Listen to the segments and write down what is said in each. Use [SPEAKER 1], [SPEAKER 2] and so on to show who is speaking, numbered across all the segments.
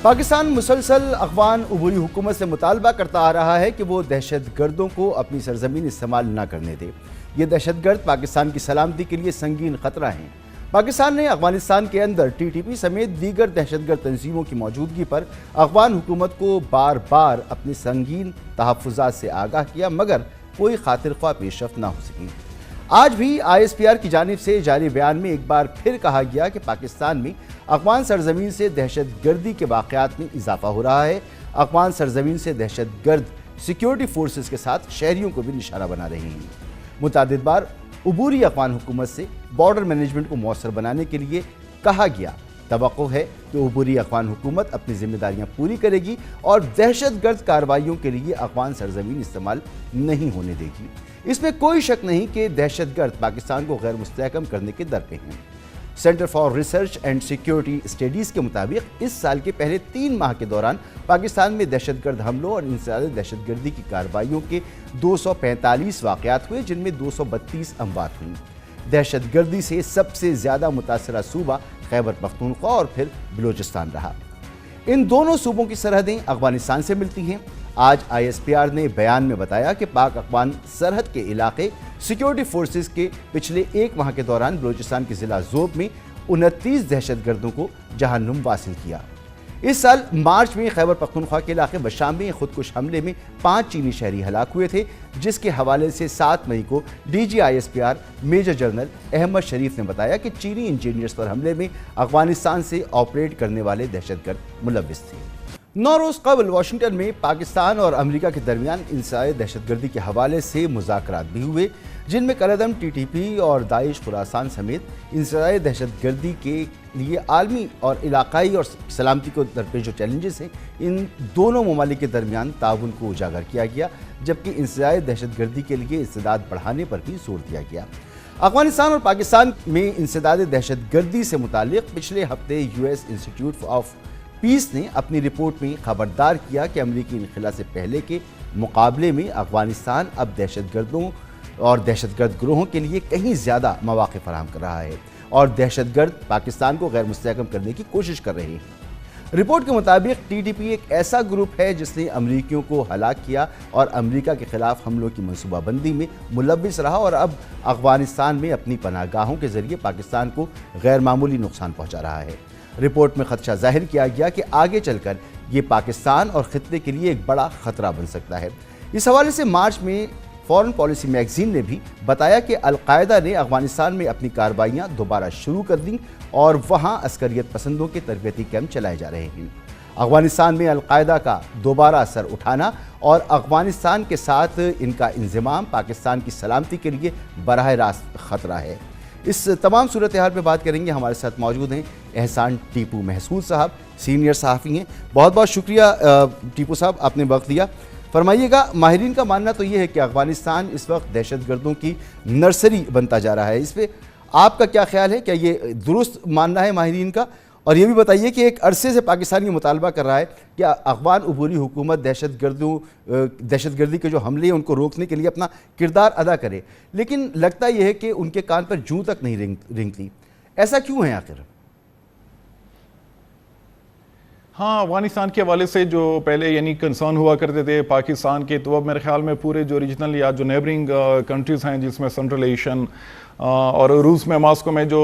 [SPEAKER 1] پاکستان مسلسل افغان عبوری حکومت سے مطالبہ کرتا آ رہا ہے کہ وہ دہشت گردوں کو اپنی سرزمین استعمال نہ کرنے دے۔ یہ دہشت گرد پاکستان کی سلامتی کے لیے سنگین خطرہ ہیں۔ پاکستان نے افغانستان کے اندر ٹی ٹی پی سمیت دیگر دہشت گرد تنظیموں کی موجودگی پر افغان حکومت کو بار بار اپنے سنگین تحفظات سے آگاہ کیا، مگر کوئی خاطر خواہ پیش رفت نہ ہو سکی۔ آج بھی آئی ایس پی آر کی جانب سے جاری بیان میں ایک بار پھر کہا گیا کہ پاکستان میں افغان سرزمین سے دہشت گردی کے واقعات میں اضافہ ہو رہا ہے۔ افغان سرزمین سے دہشت گرد سیکیورٹی فورسز کے ساتھ شہریوں کو بھی نشانہ بنا رہے ہیں۔ متعدد بار عبوری افغان حکومت سے بارڈر مینجمنٹ کو مؤثر بنانے کے لیے کہا گیا۔ توقع ہے کہ عبوری افغان حکومت اپنی ذمہ داریاں پوری کرے گی اور دہشت گرد کارروائیوں کے لیے افغان سرزمین استعمال نہیں ہونے دے گی۔ اس میں کوئی شک نہیں کہ دہشت گرد پاکستان کو غیر مستحکم کرنے کے در پہ ہیں۔ Centre for research and security studies کے مطابق اس سال کے پہلے 3 ماہ کے دوران پاکستان میں دہشت گرد حملوں اور انسداد دہشت گردی کی کارروائیوں کے 245 واقعات ہوئے، جن میں 232 اموات ہوئیں۔ دہشت گردی سے سب سے زیادہ متاثرہ صوبہ خیبر پختونخوا اور پھر بلوچستان رہا۔ ان دونوں صوبوں کی سرحدیں افغانستان سے ملتی ہیں۔ آج آئی ایس پی آر نے بیان میں بتایا کہ پاک افغان سرحد کے علاقے سیکیورٹی فورسز کے پچھلے 1 ماہ کے دوران بلوچستان کے ضلع زوب میں 29 دہشت گردوں کو جہنم واصل کیا۔ اس سال مارچ میں خیبر پختونخوا کے علاقے بشام میں خودکش حملے میں 5 چینی شہری ہلاک ہوئے تھے، جس کے حوالے سے 7 مئی کو D G I S P R major general Ahmed Sharif نے بتایا کہ چینی انجینئرز پر حملے میں افغانستان سے آپریٹ کرنے والے دہشت گرد ملوث تھے۔ 9 روز قبل واشنگٹن میں پاکستان اور امریکہ کے درمیان انسداد دہشت گردی کے حوالے سے مذاکرات بھی ہوئے، جن میں کالعدم ٹی ٹی پی اور داعش خراسان سمیت انسداد دہشت گردی کے لیے عالمی اور علاقائی اور سلامتی کو درپیش جو چیلنجز ہیں، ان دونوں ممالک کے درمیان تعاون کو اجاگر کیا گیا، جبکہ انسداد دہشت گردی کے لیے استعداد بڑھانے پر بھی زور دیا گیا۔ افغانستان اور پاکستان میں انسداد دہشت گردی سے متعلق پچھلے ہفتے U S institute of peace نے اپنی رپورٹ میں خبردار کیا کہ امریکی انخلا سے پہلے کے مقابلے میں افغانستان اب دہشت گردوں اور دہشت گرد گروہوں کے لیے کہیں زیادہ مواقع فراہم کر رہا ہے اور دہشت گرد پاکستان کو غیر مستحکم کرنے کی کوشش کر رہے ہیں۔ رپورٹ کے مطابق ٹی ٹی پی ایک ایسا گروپ ہے جس نے امریکیوں کو ہلاک کیا اور امریکہ کے خلاف حملوں کی منصوبہ بندی میں ملوث رہا اور اب افغانستان میں اپنی پناہ گاہوں کے ذریعے پاکستان کو غیر معمولی نقصان پہنچا رہا ہے۔ رپورٹ میں خدشہ ظاہر کیا گیا کہ آگے چل کر یہ پاکستان اور خطے کے لیے ایک بڑا خطرہ بن سکتا ہے۔ اس حوالے سے مارچ میں فورن پالیسی میگزین نے بھی بتایا کہ القاعدہ نے افغانستان میں اپنی کارروائیاں دوبارہ شروع کر دیں اور وہاں عسکریت پسندوں کے تربیتی کیمپ چلائے جا رہے ہیں۔ افغانستان میں القاعدہ کا دوبارہ سر اٹھانا اور افغانستان کے ساتھ ان کا انضمام پاکستان کی سلامتی کے لیے براہ راست خطرہ ہے۔ اس تمام صورتحال پہ بات کریں گے۔ ہمارے ساتھ موجود ہیں احسان ٹیپو محسود صاحب، سینئر صحافی ہیں۔ بہت بہت شکریہ ٹیپو صاحب، آپ نے وقت دیا۔ فرمائیے گا، ماہرین کا ماننا تو یہ ہے کہ افغانستان اس وقت دہشت گردوں کی نرسری بنتا جا رہا ہے، اس پہ آپ کا کیا خیال ہے؟ کیا یہ درست ماننا ہے ماہرین کا؟ اور یہ بھی بتائیے کہ ایک عرصے سے پاکستان یہ مطالبہ کر رہا ہے کہ افغان عبوری حکومت دہشت گردی کے جو حملے ہیں ان کو روکنے کے لیے اپنا کردار ادا کرے، لیکن لگتا یہ ہے کہ ان کے کان پر جوں تک نہیں رینگتی۔ ایسا کیوں ہے آخر؟
[SPEAKER 2] ہاں، افغانستان کے حوالے سے جو پہلے یعنی کنسرن ہوا کرتے تھے پاکستان کے، تو اب میرے خیال میں پورے جو ریجنل یا جو نیبرنگ کنٹریز ہیں، جس میں سنٹرل ایشین اور روس میں ماسکو میں جو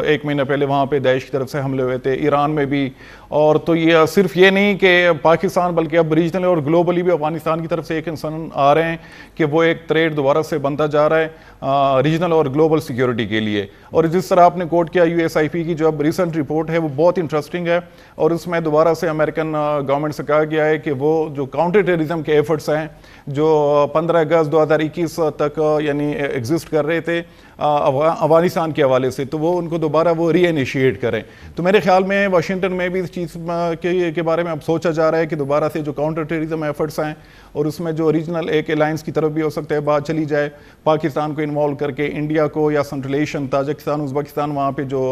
[SPEAKER 2] 1 مہینہ پہلے وہاں پہ داعش کی طرف سے حملے ہوئے تھے، ایران میں بھی، اور تو یہ صرف یہ نہیں کہ پاکستان بلکہ اب ریجنل اور گلوبلی بھی افغانستان کی طرف سے ایک کنسرن آ رہے ہیں کہ وہ ایک تھریٹ دوبارہ سے بنتا جا رہا ہے ریجنل اور گلوبل سیکیورٹی کے لیے۔ اور جس طرح آپ نے کوٹ کیا یو ایس آئی پی کی جو اب ریسنٹ رپورٹ ہے وہ بہت انٹرسٹنگ ہے، اور اس میں دوبارہ سے امریکن گورنمنٹ سے کہا گیا ہے کہ وہ جو کاؤنٹر ٹیررزم کے ایفرٹس ہیں جو 15 اگست 2021 تک یعنی ایگزسٹ کر رہے تھے افغانستان کے حوالے سے، تو وہ ان کو دوبارہ وہ ری انیشیٹ کریں۔ تو میرے خیال میں واشنگٹن میں بھی اس چیز کے بارے میں اب سوچا جا رہا ہے کہ دوبارہ سے جو کاؤنٹر ٹیررزم ایفرٹس ہیں اور اس میں جو ریجنل ایک الائنس کی طرف بھی ہو سکتا ہے بات چلی جائے، پاکستان کو انوالو کر کے انڈیا کو یا سنٹرل ایشین، تاجکستان، ازبکستان، وہاں پہ جو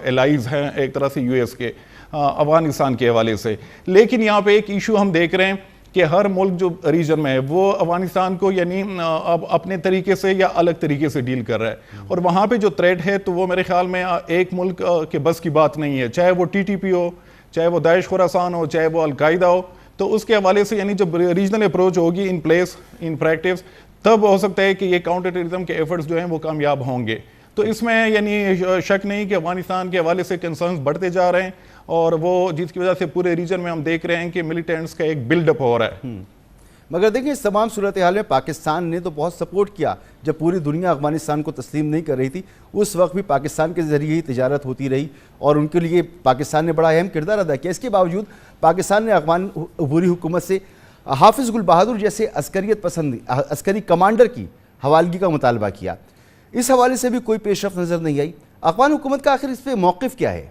[SPEAKER 2] الائز ہیں ایک طرح سے یو ایس کے افغانستان کے حوالے سے۔ لیکن یہاں پہ ایک ایشو ہم دیکھ رہے ہیں کہ ہر ملک جو ریجن میں ہے وہ افغانستان کو یعنی اب اپنے طریقے سے یا الگ طریقے سے ڈیل کر رہا ہے، اور وہاں پہ جو تھریٹ ہے تو وہ میرے خیال میں ایک ملک کے بس کی بات نہیں ہے، چاہے وہ ٹی ٹی پی ہو، چاہے وہ داعش خراسان ہو چاہے وہ القاعدہ ہو. تو اس کے حوالے سے یعنی جب ریجنل اپروچ ہوگی ان پلیس ان پریکٹس تب ہو سکتا ہے کہ یہ کاؤنٹر ٹیررزم کے ایفرٹس جو ہیں وہ کامیاب ہوں گے. تو اس میں یعنی شک نہیں کہ افغانستان کے حوالے سے کنسرنز بڑھتے جا رہے ہیں اور وہ جس کی وجہ سے پورے ریجن میں ہم دیکھ رہے ہیں کہ ملیٹنٹس کا ایک بلڈ اپ ہو رہا ہے.
[SPEAKER 1] مگر دیکھیں اس تمام صورتحال میں پاکستان نے تو بہت سپورٹ کیا. جب پوری دنیا افغانستان کو تسلیم نہیں کر رہی تھی اس وقت بھی پاکستان کے ذریعے ہی تجارت ہوتی رہی اور ان کے لیے پاکستان نے بڑا اہم کردار ادا کیا. اس کے باوجود پاکستان نے افغان عبوری حکومت سے حافظ گل بہادر جیسے عسکریت پسند عسکری کمانڈر کی حوالگی کا مطالبہ کیا. اس حوالے سے بھی کوئی پیش رفت نظر نہیں آئی. افغان حکومت کا آخر اس پہ موقف کیا ہے؟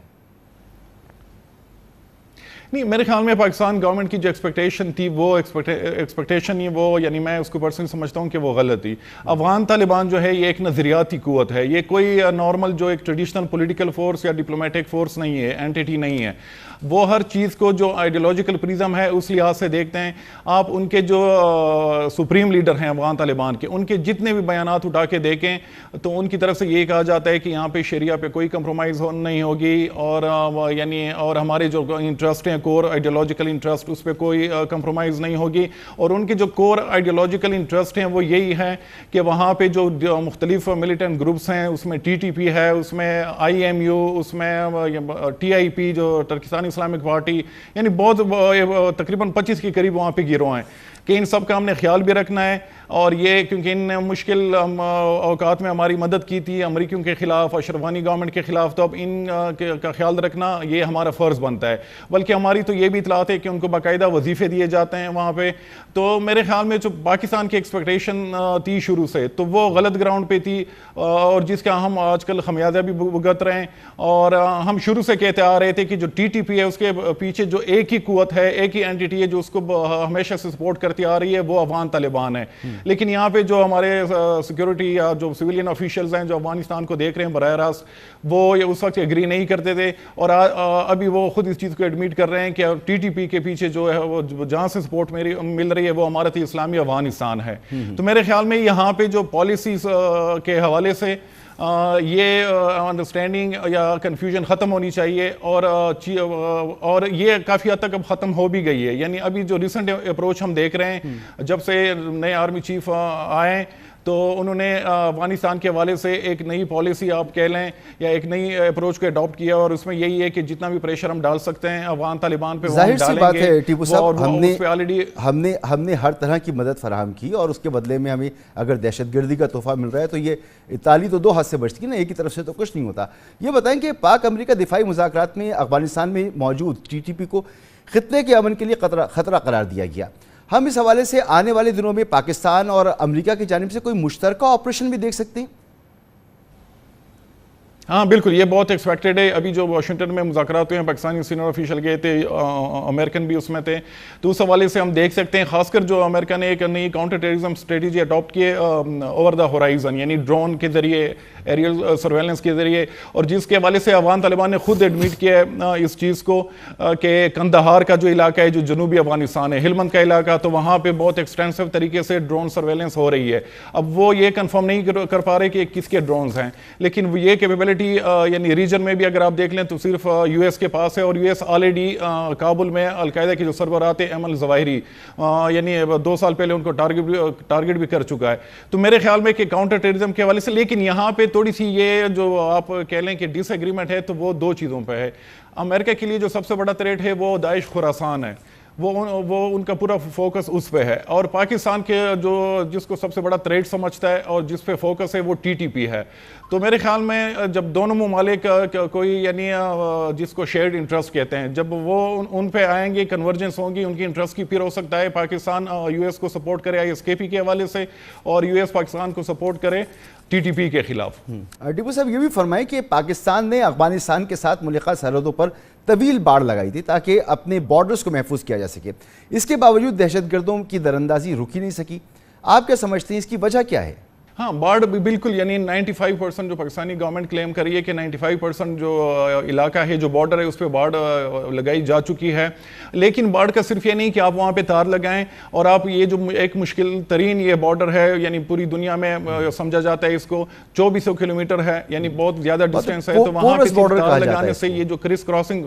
[SPEAKER 2] نہیں، میرے خیال میں پاکستان گورنمنٹ کی جو ایکسپیکٹیشن تھی وہ ایکسپیکٹیشن یعنی میں اس کو پرسنلی سمجھتا ہوں کہ وہ غلط تھی. افغان طالبان جو ہے یہ ایک نظریاتی قوت ہے. یہ کوئی نارمل جو ایک ٹریڈیشنل پولیٹیکل فورس یا ڈپلومیٹک فورس نہیں ہے، اینٹیٹی نہیں ہے. وہ ہر چیز کو جو آئیڈیولوجیکل پریزم ہے اس لحاظ سے دیکھتے ہیں. آپ ان کے جو سپریم لیڈر ہیں افغان طالبان کے، ان کے جتنے بھی بیانات اٹھا کے دیکھیں تو ان کی طرف سے یہ کہا جاتا ہے کہ یہاں پہ شریعہ پہ کوئی کمپرومائز نہیں ہوگی اور ہمارے جو انٹرسٹ ہیں کور آئیڈیولوجیکل انٹرسٹ اس پہ کوئی کمپرومائز نہیں ہوگی. اور ان کے جو کور آئیڈیولوجیکل انٹرسٹ ہیں وہ یہی ہے کہ وہاں پہ جو مختلف ملیٹنٹ گروپس ہیں اس میں ٹی ٹی پی ہے، اس میں آئی ایم یو، اس میں ٹی آئی پی جو ترکستانی اسلامک پارٹی، یعنی بہت تقریباً 25 کے قریب وہاں پہ گروہ ہیں کہ ان سب کا ہم نے خیال بھی رکھنا ہے. اور یہ کیونکہ ان نے مشکل اوقات میں ہماری مدد کی تھی امریکیوں کے خلاف، اشرف غنی گورنمنٹ کے خلاف، تو اب ان کا خیال رکھنا یہ ہمارا فرض بنتا ہے. بلکہ ہماری تو یہ بھی اطلاعات ہے کہ ان کو باقاعدہ وظیفے دیے جاتے ہیں وہاں پہ. تو میرے خیال میں جو پاکستان کی ایکسپیکٹیشن تھی شروع سے تو وہ غلط گراؤنڈ پہ تھی اور جس کا ہم آج کل خمیازہ بھی بھگت رہے ہیں. اور ہم شروع سے کہتے آ رہے تھے کہ جو ٹی ٹی پی ہے اس کے پیچھے جو ایک ہی قوت ہے، ایک ہی اینٹیٹی ہے جو اس کو ہمیشہ سے سپورٹ کرتی آ رہی ہے، وہ افغان طالبان ہے. لیکن یہاں پہ جو ہمارے سیکیورٹی یا جو سویلین آفیشلز ہیں جو افغانستان کو دیکھ رہے ہیں براہ راست، وہ اس وقت ایگری نہیں کرتے تھے اور ابھی وہ خود اس چیز کو ایڈمٹ کر رہے ہیں کہ ٹی ٹی پی کے پیچھے جو ہے وہ جہاں سے سپورٹ مل رہی ہے وہ امارت اسلامی افغانستان ہے. تو میرے خیال میں یہاں پہ جو پالیسیز کے حوالے سے یہ انڈرسٹینڈنگ یا کنفیوژن ختم ہونی چاہیے اور یہ کافی حد تک اب ختم ہو بھی گئی ہے. یعنی ابھی جو ریسنٹ اپروچ ہم دیکھ رہے ہیں جب سے نئے آرمی چیف آئے تو انہوں نے افغانستان کے حوالے سے ایک نئی پالیسی آپ کہہ لیں یا ایک نئی اپروچ کو اڈاپٹ کیا اور اس میں یہی ہے کہ جتنا بھی پریشر ہم ڈال سکتے ہیں افغان طالبان پہ وہ
[SPEAKER 1] ظاہر سی بات ہے ٹیپو صاحب، ہم نے ہر طرح کی مدد فراہم کی اور اس کے بدلے میں ہمیں اگر دہشت گردی کا تحفہ مل رہا ہے تو یہ تالی تو دو ہاتھ سے بجتی ہے نا، ایک ہی طرف سے تو کچھ نہیں ہوتا. یہ بتائیں کہ پاک امریکہ دفاعی مذاکرات میں افغانستان میں موجود ٹی ٹی پی کو خطے کے امن کے لیے خطرہ قرار دیا گیا. ہم اس حوالے سے آنے والے دنوں میں پاکستان اور امریکہ کی جانب سے کوئی مشترکہ آپریشن بھی دیکھ سکتے ہیں؟
[SPEAKER 2] ہاں بالکل، یہ بہت ایکسپیکٹڈ ہے. ابھی جو واشنگٹن میں مذاکرات ہوئے ہیں پاکستانی سینئر آفیشل گئے تھے، امریکن بھی اس میں تھے، تو اس حوالے سے ہم دیکھ سکتے ہیں خاص کر جو امریکہ نے ایک نئی کاؤنٹر ٹیررزم اسٹریٹجی اڈاپٹ کی اوور دا ہورائزن، یعنی ڈرون کے ذریعے، ایریل سرویلنس کے ذریعے، اور جس کے حوالے سے افغان طالبان نے خود ایڈمٹ کیا ہے اس چیز کو کہ کندہار کا جو علاقہ ہے جو جنوبی افغانستان ہے، ہلمند کا علاقہ، تو وہاں پہ بہت ایکسٹینسو طریقے سے ڈرون سرویلنس ہو رہی ہے. اب وہ یہ کنفرم نہیں کر پا رہے کہ کس کے ڈرونز ہیں، لیکن یہ کیپیبلٹی یعنی ریجن میں بھی اگر آپ دیکھ لیں تو صرف یو ایس کے پاس ہے. اور یو ایس آلریڈی کابل میں القاعدہ کے جو سربراہ ایمن ظواہری یعنی 2 سال پہلے ان کو ٹارگٹ بھی کر چکا ہے. تو میرے خیال میں کہ کاؤنٹر ٹیررزم کے حوالے سے، لیکن یہاں پہ تھوڑی سی یہ جو آپ کہہ لیں کہ ڈس ایگریمنٹ ہے تو وہ 2 چیزوں پہ ہے. امریکہ کے لیے جو سب سے بڑا تھریٹ ہے وہ داعش خراسان ہے، وہ ان کا پورا فوکس اس پہ ہے. اور پاکستان کے جس کو سب سے بڑا تھریٹ سمجھتا ہے اور جس پہ فوکس ہے وہ ٹی ٹی پی ہے. تو میرے خیال میں جب دونوں ممالک کوئی یعنی جس کو شیئرڈ انٹرسٹ کہتے ہیں، جب وہ ان پہ آئیں گے، کنورجنس ہوں گی ان کی انٹرسٹ کی، پھر ہو سکتا ہے پاکستان یو ایس کو سپورٹ کرے آئی ایس کے پی کے حوالے سے اور یو ایس پاکستان کو سپورٹ کرے ٹی ٹی پی کے خلاف.
[SPEAKER 1] ٹیپو صاحب یہ بھی فرمائیں کہ پاکستان نے افغانستان کے ساتھ ملحقہ سرحدوں پر طویل باڑ لگائی تھی تاکہ اپنے بارڈرز کو محفوظ کیا جا سکے. اس کے باوجود دہشت گردوں کی دراندازی رکی نہیں سکی. آپ کیا سمجھتے ہیں اس کی وجہ کیا ہے؟
[SPEAKER 2] ہاں باڑ بالکل، یعنی 95% جو پاکستانی گورنمنٹ کلیم کر رہی ہے کہ 95% جو علاقہ ہے جو بارڈر ہے اس پہ باڑ لگائی جا چکی ہے. لیکن باڑ کا صرف یہ نہیں کہ آپ وہاں پہ تار لگائیں اور آپ یہ جو ایک مشکل ترین یہ بارڈر ہے، یعنی پوری دنیا میں سمجھا جاتا ہے اس کو 2400 کلومیٹر ہے، یعنی بہت زیادہ ڈسٹینس ہے. تو وہاں پہ تار لگانے سے یہ جو کرس کراسنگ